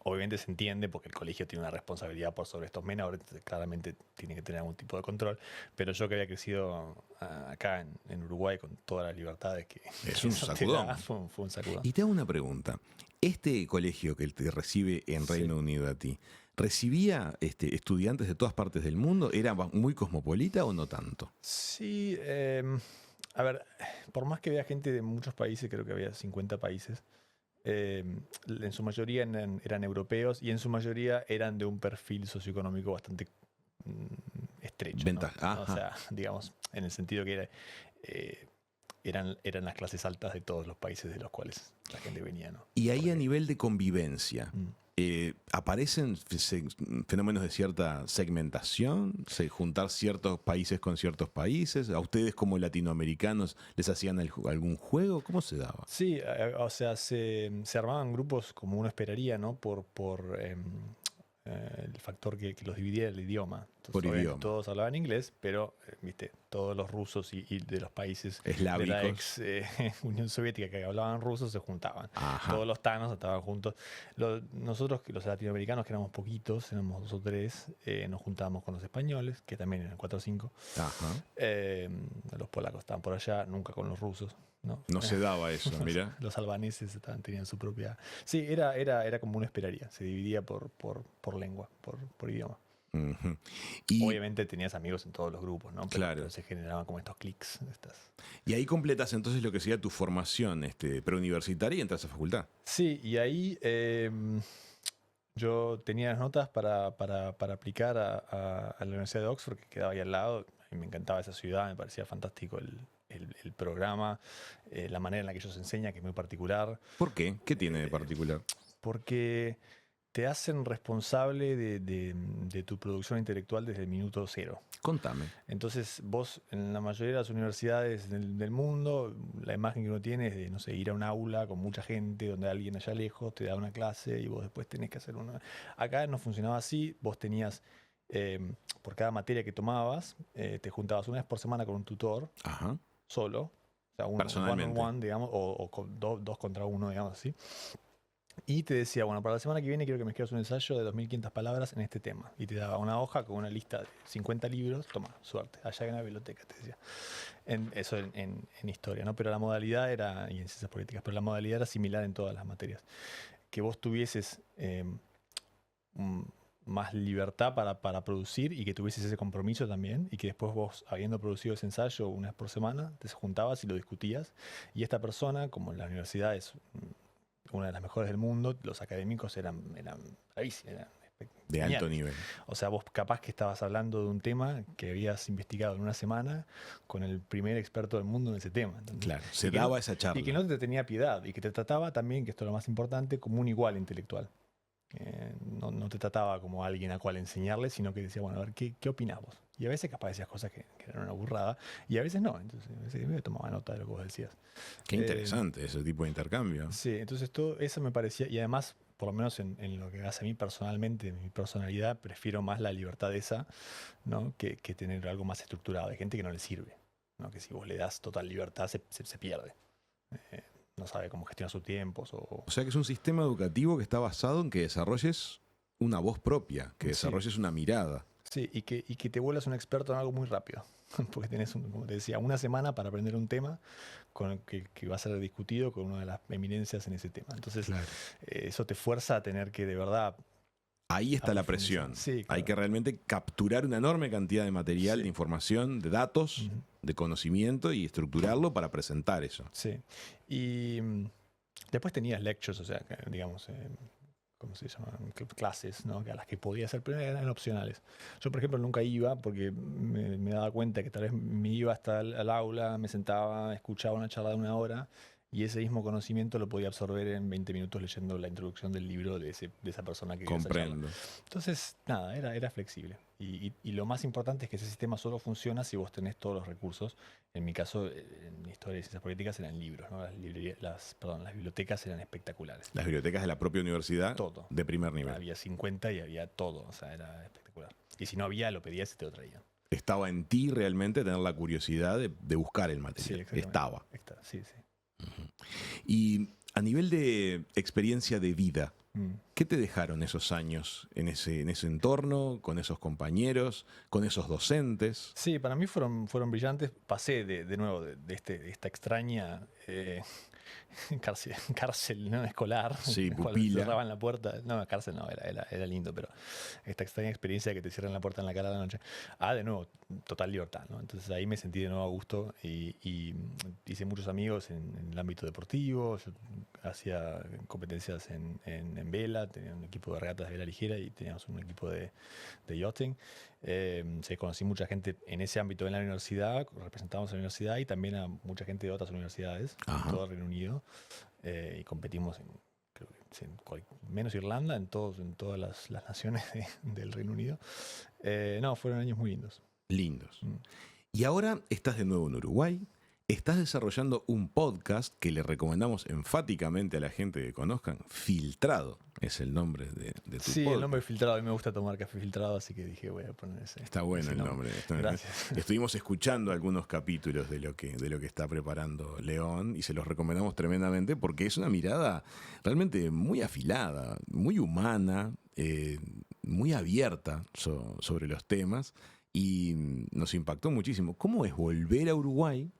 Obviamente se entiende porque el colegio tiene una responsabilidad por sobre estos menores, entonces claramente tiene que tener algún tipo de control. Pero yo que había crecido acá en Uruguay con todas las libertades que Es que un eso te sacudón. da, fue un sacudón. Y te hago una pregunta. Este colegio que te recibe en Sí. Reino Unido a ti, ¿recibía estudiantes de todas partes del mundo? ¿Era muy cosmopolita o no tanto? Sí, a ver, por más que había gente de muchos países, creo que había 50 países, en su mayoría eran europeos y en su mayoría eran de un perfil socioeconómico bastante estrecho, ¿no? Ajá. O sea, digamos, en el sentido que eran las clases altas de todos los países de los cuales la gente venía, ¿no? Y ahí a Porque- nivel de convivencia, Mm. ¿aparecen fenómenos de cierta segmentación? ¿Juntar ciertos países con ciertos países? ¿A ustedes como latinoamericanos les hacían algún juego? ¿Cómo se daba? Sí, o sea, se armaban grupos como uno esperaría, ¿no? Por el factor que los dividía el idioma. Entonces, Por obviamente, idioma. todos hablaban inglés, pero, viste, todos los rusos y de los países de la Eslávicos. ex Unión Soviética que hablaban ruso se juntaban. Ajá. Todos los tanos estaban juntos. Nosotros, los latinoamericanos, que éramos poquitos, éramos 2 o 3, nos juntábamos con los españoles, que también eran 4 o 5. Ajá. Los polacos estaban por allá, nunca con los rusos, ¿no? No se daba eso, mira. Los albaneses tenían su propia... Sí, era como uno esperaría. Se dividía por lengua, por idioma. Ujú. Y, Obviamente tenías amigos en todos los grupos, ¿no? Claro. Pero se generaban como estos clics. y ahí completas entonces lo que sería tu formación preuniversitaria y entras a facultad. Sí, y ahí yo tenía las notas para aplicar a la Universidad de Oxford, que quedaba ahí al lado. A mí me encantaba esa ciudad, me parecía fantástico el programa, la manera en la que ellos enseñan, que es muy particular. ¿Por qué? ¿Qué tiene de particular? Porque te hacen responsable de tu producción intelectual desde el minuto cero. Contame. Entonces vos en la mayoría de las universidades del mundo, la imagen que uno tiene es de, no sé, ir a un aula con mucha gente, donde alguien allá lejos te da una clase y vos después tenés que hacer una... Acá no funcionaba así, vos tenías, por cada materia que tomabas, te juntabas una vez por semana con un tutor, Ajá. solo, o sea, uno Personalmente. one on one, digamos, o con dos contra uno, digamos así. Y te decía, bueno, para la semana que viene quiero que me escribas un ensayo de 2.500 palabras en este tema. Y te daba una hoja con una lista de 50 libros. Toma, suerte, allá en la biblioteca, te decía. Eso en historia, ¿no? Pero la modalidad era, y en ciencias políticas, pero la modalidad era similar en todas las materias. Que vos tuvieses más libertad para producir y que tuvieses ese compromiso también, y que después vos, habiendo producido ese ensayo una vez por semana, te juntabas y lo discutías. Y esta persona, como en la universidad es una de las mejores del mundo, los académicos eran bravísimos, eran De geniales. alto nivel. O sea, vos capaz que estabas hablando de un tema que habías investigado en una semana con el primer experto del mundo en ese tema. ¿Entendés? Claro, se Y que daba esa charla. Y que no te tenía piedad y que te trataba también, que esto es lo más importante, como un igual intelectual. No te trataba como alguien a cual enseñarle, sino que decía, bueno, a ver, ¿qué opinás vos? Y a veces capaz decías cosas que eran una burrada, y a veces no. Entonces, a veces me tomaba nota de lo que vos decías. Qué interesante ese tipo de intercambio. Sí, entonces todo eso me parecía, y además, por lo menos en lo que hace a mí personalmente, mi personalidad, prefiero más la libertad esa, ¿no? que tener algo más estructurado. Hay gente que no le sirve, ¿no? Que si vos le das total libertad se pierde. No sabe cómo gestionar sus tiempos. O sea que es un sistema educativo que está basado en que desarrolles una voz propia, que desarrolles una mirada. Sí, y que te vuelvas un experto en algo muy rápido. Porque tenés, como te decía, una semana para aprender un tema con el que va a ser discutido con una de las eminencias en ese tema. Entonces, Claro. Eso te fuerza a tener que de verdad... Ahí está la profundizar. presión. Sí, claro. Hay que realmente capturar una enorme cantidad de material, Sí. de información, de datos, Ujú. de conocimiento y estructurarlo para presentar eso. Sí. Y después tenías lectures, o sea, digamos, ¿cómo se llaman? Clases, ¿no? A las que podía hacer, pero eran opcionales. Yo, por ejemplo, nunca iba porque me daba cuenta que tal vez me iba hasta el aula, me sentaba, escuchaba una charla de 1 hora y ese mismo conocimiento lo podía absorber en 20 minutos leyendo la introducción del libro de esa persona que dio esa charla. Comprendo. Entonces, nada, era flexible. Y lo más importante es que ese sistema solo funciona si vos tenés todos los recursos. En mi caso, en historia y ciencias políticas eran libros, ¿no? Las bibliotecas eran espectaculares. Las bibliotecas de la propia universidad Todo. de primer nivel. Había 50 y había todo, o sea, era espectacular. Y si no había, lo pedías y te lo traían. Estaba en ti realmente tener la curiosidad de buscar el Sí, material. exactamente. Estaba. Sí, sí. Y a nivel de experiencia de vida, Mm. ¿qué te dejaron esos años en ese entorno, con esos compañeros, con esos docentes? Sí, para mí fueron brillantes. Pasé de nuevo de esta extraña cárcel, ¿no? Escolar, Sí, en la cual pupila. cerraban la puerta. No, cárcel no, era lindo, pero esta extraña experiencia de que te cierran la puerta en la cara a la noche. De nuevo, total libertad, ¿no? Entonces ahí me sentí de nuevo a gusto y hice muchos amigos en el ámbito deportivo. Yo hacía competencias en vela, tenía un equipo de regatas de vela ligera y teníamos un equipo de yachting. Conocí mucha gente en ese ámbito en la universidad, representamos a la universidad y también a mucha gente de otras universidades Ajá. en todo el Reino Unido, y competimos creo que menos Irlanda, en todas las naciones del Reino Unido. No, fueron años muy lindos. Lindos. Mm. Y ahora estás de nuevo en Uruguay, estás desarrollando un podcast que le recomendamos enfáticamente a la gente que conozcan. Filtrado es el nombre de tu Sí, podcast. el nombre filtrado, a mí me gusta tomar café filtrado, así que dije voy a poner ese. Está bueno ese el nombre. Gracias. Estuvimos escuchando algunos capítulos de lo que está preparando León y se los recomendamos tremendamente porque es una mirada realmente muy afilada, muy humana, muy abierta sobre los temas y nos impactó muchísimo. ¿Cómo es volver a Uruguay,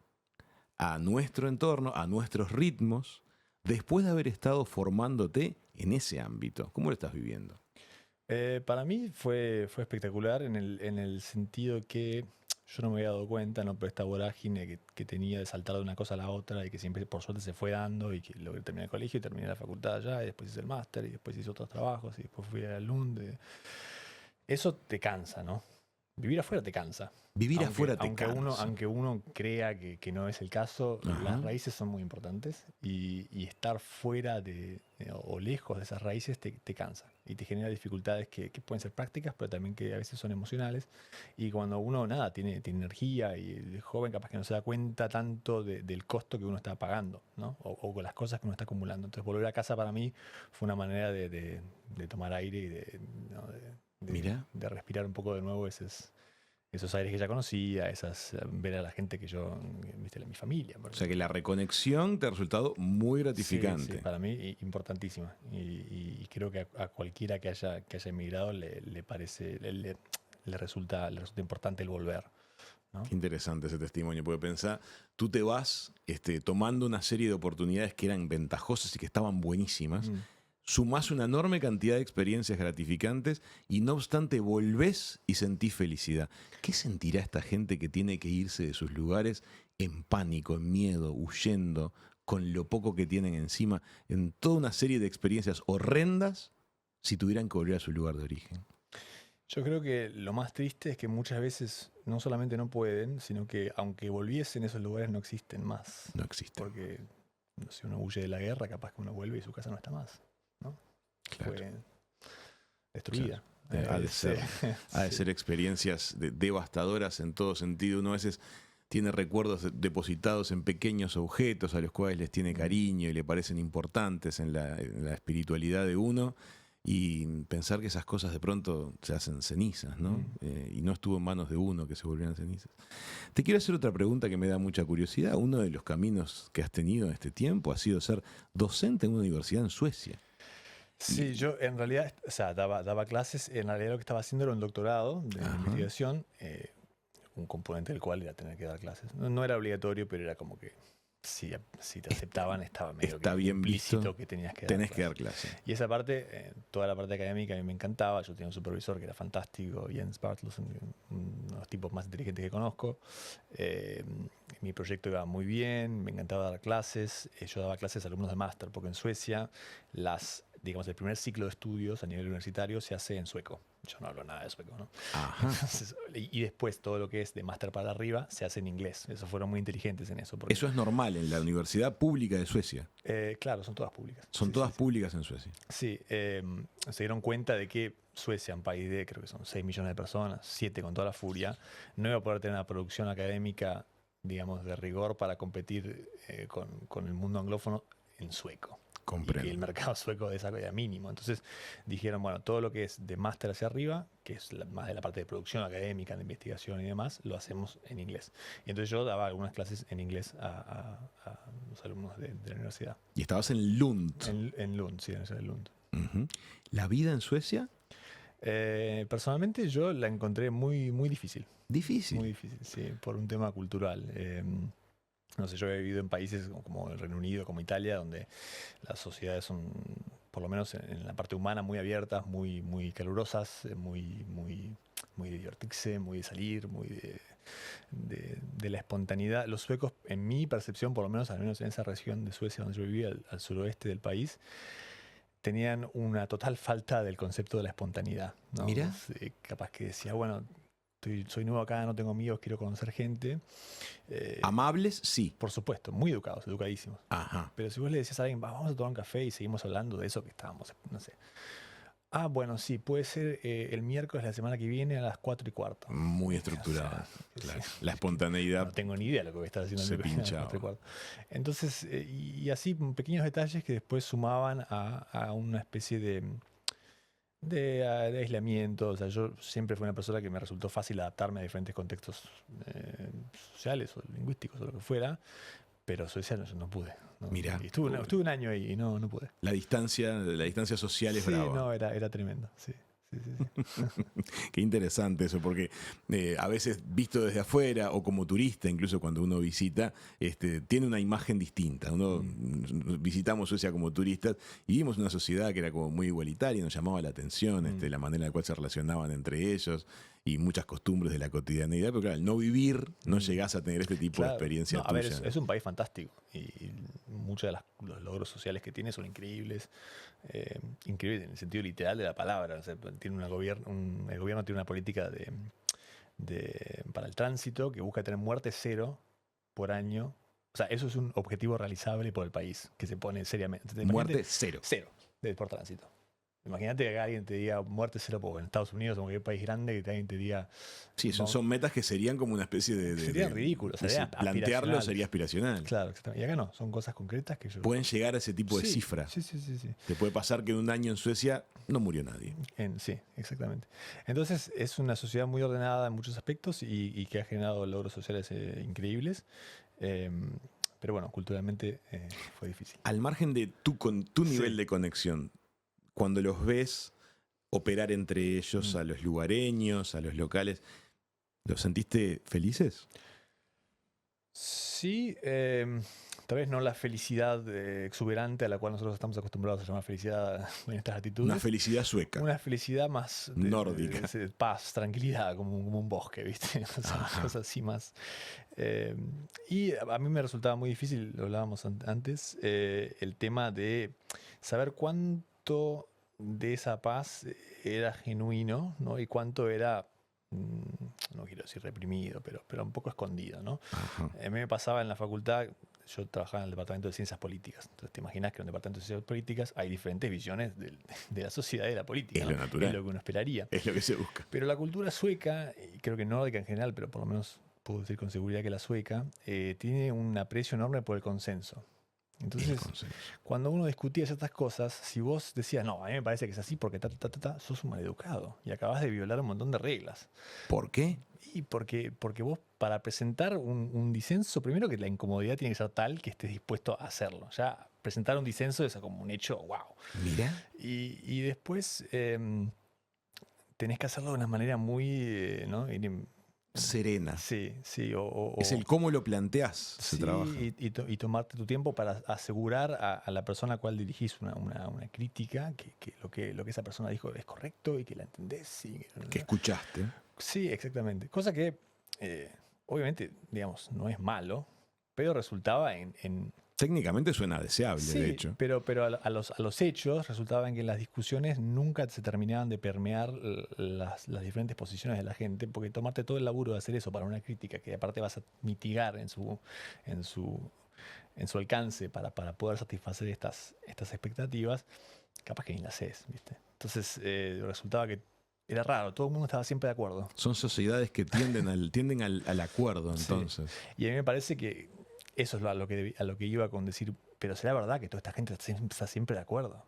a nuestro entorno, a nuestros ritmos, después de haber estado formándote en ese ámbito? ¿Cómo lo estás viviendo? Para mí fue espectacular en el sentido que yo no me había dado cuenta, ¿no? Pero esta vorágine que tenía de saltar de una cosa a la otra y que siempre por suerte se fue dando y que logré terminar el colegio y terminé la facultad allá y después hice el máster y después hice otros trabajos y después fui al LUND. Eso te cansa, ¿no? Vivir afuera te cansa. Vivir afuera te cansa. Aunque uno crea que no es el caso, Ajá. las raíces son muy importantes y estar fuera o lejos de esas raíces te cansa y te genera dificultades que pueden ser prácticas, pero también que a veces son emocionales. Y cuando uno, tiene energía y es joven, capaz que no se da cuenta tanto del costo que uno está pagando, ¿no? O con las cosas que uno está acumulando. Entonces, volver a casa para mí fue una manera de tomar aire y Mirá. de respirar un poco de nuevo esos aires que ya conocía, ver a la gente que yo, viste, mi familia. O sea que la reconexión te ha resultado muy gratificante. Sí, para mí importantísima. Y creo que a cualquiera que haya emigrado le parece, le resulta importante el volver, ¿no? Qué interesante ese testimonio, porque pensá, tú te vas tomando una serie de oportunidades que eran ventajosas y que estaban buenísimas, sumás una enorme cantidad de experiencias gratificantes y no obstante volvés y sentís felicidad. ¿Qué sentirá esta gente que tiene que irse de sus lugares en pánico, en miedo, huyendo, con lo poco que tienen encima, en toda una serie de experiencias horrendas si tuvieran que volver a su lugar de origen? Yo creo que lo más triste es que muchas veces no solamente no pueden, sino que aunque volviesen, esos lugares no existen más. No existen. Porque si uno huye de la guerra, capaz que uno vuelve y su casa no está más, ¿no? Claro. Fue destruida. Claro. Ha de ser experiencias devastadoras en todo sentido. Uno a veces tiene recuerdos depositados en pequeños objetos a los cuales les tiene cariño y le parecen importantes en la espiritualidad de uno. Y pensar que esas cosas de pronto se hacen cenizas, ¿no? Y no estuvo en manos de uno que se volvieran cenizas. Te quiero hacer otra pregunta que me da mucha curiosidad. Uno de los caminos que has tenido en este tiempo ha sido ser docente en una universidad en Suecia. Sí, yo en realidad, o sea, daba clases. En realidad lo que estaba haciendo era un doctorado de investigación, un componente del cual era tener que dar clases. No era obligatorio, pero era como que si te aceptaban estaba medio está bien implícito visto, que tenías que dar clases. Y esa parte, toda la parte académica a mí me encantaba. Yo tenía un supervisor que era fantástico, Jens Bartels, uno de los tipos más inteligentes que conozco. Mi proyecto iba muy bien, me encantaba dar clases. Yo daba clases a alumnos de máster, porque en Suecia el primer ciclo de estudios a nivel universitario se hace en sueco. Yo no hablo nada de sueco, ¿no? Ajá. Entonces, y después todo lo que es de máster para arriba se hace en inglés. Eso fueron muy inteligentes en eso. Eso es normal en la Universidad Pública de Suecia. Claro, son todas públicas. Son todas públicas en Suecia. Sí, se dieron cuenta de que Suecia, un país de creo que son 6 millones de personas, 7 con toda la furia, no iba a poder tener una producción académica, digamos, de rigor para competir con el mundo anglófono en sueco. Comprendo. Y que el mercado sueco de esa era mínimo. Entonces dijeron, bueno, todo lo que es de máster hacia arriba, que es más de la parte de producción académica, de investigación y demás, lo hacemos en inglés. Y entonces yo daba algunas clases en inglés a los alumnos de la universidad. Y estabas en Lund. En Lund, sí, en la Universidad de Lund. ¿La vida en Suecia? Personalmente yo la encontré muy, muy difícil. ¿Difícil? Muy difícil, sí, por un tema cultural. No sé, yo he vivido en países como el Reino Unido, como Italia, donde las sociedades son, por lo menos en la parte humana, muy abiertas, muy, muy calurosas, muy de divertirse, muy de salir, muy de la espontaneidad. Los suecos, en mi percepción, por lo menos, al menos en esa región de Suecia donde yo vivía, al suroeste del país, tenían una total falta del concepto de la espontaneidad, ¿no? Mira. Capaz que decía, bueno, soy nuevo acá, no tengo amigos, quiero conocer gente. ¿Amables? Sí. Por supuesto, muy educados, educadísimos. Ajá. Pero si vos le decías a alguien, vamos a tomar un café y seguimos hablando de eso que estábamos, no sé. Bueno, sí, puede ser el miércoles de la semana que viene a las 4:15. Muy estructurado. O sea, claro. sí. La espontaneidad. No tengo ni idea de lo que voy a estar haciendo Se el miércoles a las pinchaba. 4:15. Entonces, y así pequeños detalles que después sumaban a una especie de aislamiento. O sea, yo siempre fui una persona que me resultó fácil adaptarme a diferentes contextos sociales o lingüísticos o lo que fuera, pero Suecia no pude. No, Mirá. Estuve un año ahí y no pude. La distancia social es Sí, brava. no, era tremendo, sí. Qué interesante eso, porque a veces visto desde afuera o como turista, incluso cuando uno visita, tiene una imagen distinta. Visitamos Suecia como turistas y vimos una sociedad que era como muy igualitaria, nos llamaba la atención la manera en la cual se relacionaban entre ellos y muchas costumbres de la cotidianeidad, pero claro, al no vivir no llegás a tener este tipo de experiencia A ver, tuya. es un país fantástico y muchos de los logros sociales que tiene son increíbles. Increíbles en el sentido literal de la palabra. O sea, tiene el gobierno tiene una política para el tránsito que busca tener muerte cero por año. O sea, eso es un objetivo realizable por el país que se pone seriamente. Muerte cero. Cero por tránsito. Imagínate que acá alguien te diga muerte cero poco. En Estados Unidos, como que es un país grande, que alguien te diga. Sí, son metas que serían como una especie de Serían ridículos. Serían plantearlo aspiracionales. sería aspiracional. Claro, exactamente. Y acá no, son cosas concretas que yo. Pueden llegar a ese tipo de Sí, cifra. Sí. Te puede pasar que en un año en Suecia no murió nadie. Sí, exactamente. Entonces es una sociedad muy ordenada en muchos aspectos y que ha generado logros sociales increíbles. Pero bueno, culturalmente fue difícil. Al margen de con tu nivel de conexión, cuando los ves operar entre ellos, a los lugareños, a los locales, ¿los sentiste felices? Sí, tal vez no la felicidad exuberante a la cual nosotros estamos acostumbrados a llamar felicidad en estas actitudes. Una felicidad sueca. Una felicidad más nórdica. De paz, tranquilidad, como un bosque, ¿viste? Cosas así más. Y a mí me resultaba muy difícil, lo hablábamos antes, el tema de saber cuánto de esa paz era genuino, ¿no? Y cuánto era, no quiero decir reprimido, pero un poco escondido, ¿no? Ajá. A mí me pasaba en la facultad, yo trabajaba en el departamento de ciencias políticas. Entonces te imaginas que en el departamento de ciencias políticas hay diferentes visiones de la sociedad y de la política. Es lo natural. Es lo que uno esperaría. Es lo que se busca. Pero la cultura sueca, y creo que nórdica en general, pero por lo menos puedo decir con seguridad que la sueca, tiene un aprecio enorme por el consenso. Entonces, cuando uno discutía ciertas cosas, si vos decías, no, a mí me parece que es así porque sos un maleducado y acabas de violar un montón de reglas. ¿Por qué? Y porque vos, para presentar un disenso, primero que la incomodidad tiene que ser tal que estés dispuesto a hacerlo. Ya presentar un disenso es como un hecho, wow. Mira. Y después tenés que hacerlo de una manera muy, ¿no? serena. Sí. Es el cómo lo planteás, se sí, trabaja. Y tomarte tu tiempo para asegurar a la persona a cual dirigís una crítica que lo que esa persona dijo es correcto y que la entendés. Que escuchaste. Sí, exactamente. Cosa que, obviamente, digamos, no es malo, pero resultaba en Técnicamente suena deseable, sí, de hecho. pero a los hechos resultaba en que las discusiones nunca se terminaban de permear las diferentes posiciones de la gente, porque tomarte todo el laburo de hacer eso para una crítica que aparte vas a mitigar en su alcance para poder satisfacer estas expectativas, capaz que ni las haces, ¿viste? Entonces resultaba que era raro, todo el mundo estaba siempre de acuerdo. Son sociedades que tienden al acuerdo, entonces. Sí. Y a mí me parece que eso es a lo que iba con decir, pero será verdad que toda esta gente está siempre de acuerdo.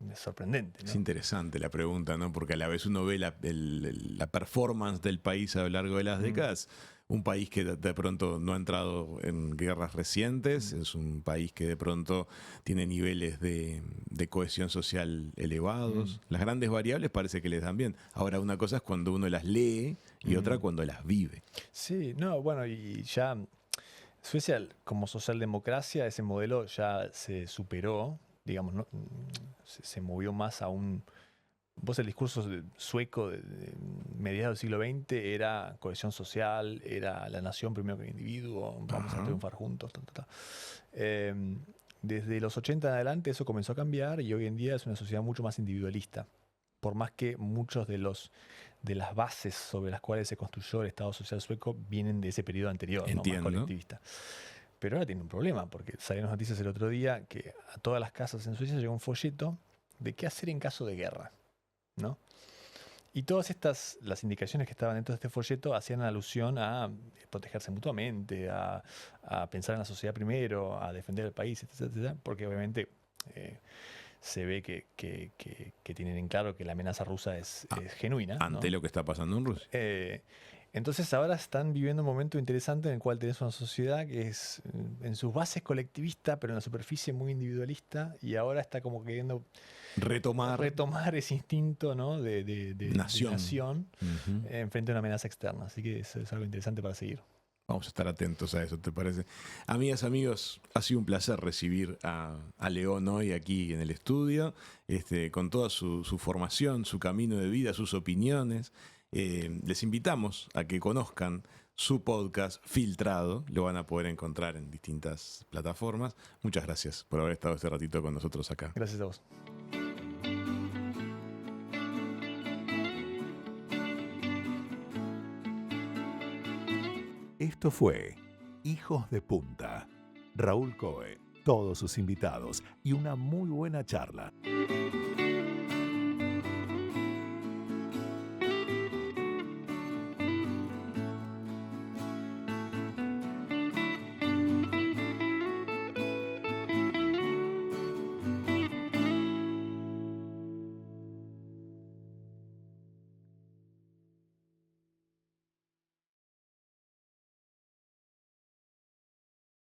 Es sorprendente, ¿no? Es interesante la pregunta, ¿no? Porque a la vez uno ve la performance del país a lo largo de las décadas. Un país que de pronto no ha entrado en guerras recientes, es un país que de pronto tiene niveles de cohesión social elevados. Las grandes variables parece que les dan bien. Ahora, una cosa es cuando uno las lee y otra cuando las vive. Sí, no, bueno, y ya Suecia como socialdemocracia, ese modelo ya se superó, digamos, ¿no? Se movió más a un... Vos el discurso sueco de mediados del siglo XX era cohesión social, era la nación primero que el individuo, vamos a triunfar juntos. Desde los 80 en adelante eso comenzó a cambiar y hoy en día es una sociedad mucho más individualista. Por más que muchos de las bases sobre las cuales se construyó el Estado social sueco vienen de ese periodo anterior, ¿no? Más colectivista. Pero ahora tiene un problema, porque salieron noticias el otro día que a todas las casas en Suecia llegó un folleto de qué hacer en caso de guerra, ¿no? Y todas las indicaciones que estaban dentro de este folleto hacían alusión a protegerse mutuamente, a pensar en la sociedad primero, a defender el país, etcétera, porque obviamente se ve que tienen en claro que la amenaza rusa es genuina. Ante lo que está pasando en Rusia. Entonces ahora están viviendo un momento interesante en el cual tenés una sociedad que es en sus bases colectivista, pero en la superficie muy individualista, y ahora está como queriendo retomar ese instinto, ¿no? de nación en frente a una amenaza externa. Así que eso es algo interesante para seguir. Vamos a estar atentos a eso, ¿te parece? Amigas, amigos, ha sido un placer recibir a León hoy aquí en el estudio, con toda su formación, su camino de vida, sus opiniones. Les invitamos a que conozcan su podcast Filtrado, lo van a poder encontrar en distintas plataformas. Muchas gracias por haber estado este ratito con nosotros acá. Gracias a vos. Esto fue Hijos de Punta. Raúl Coe, todos sus invitados y una muy buena charla.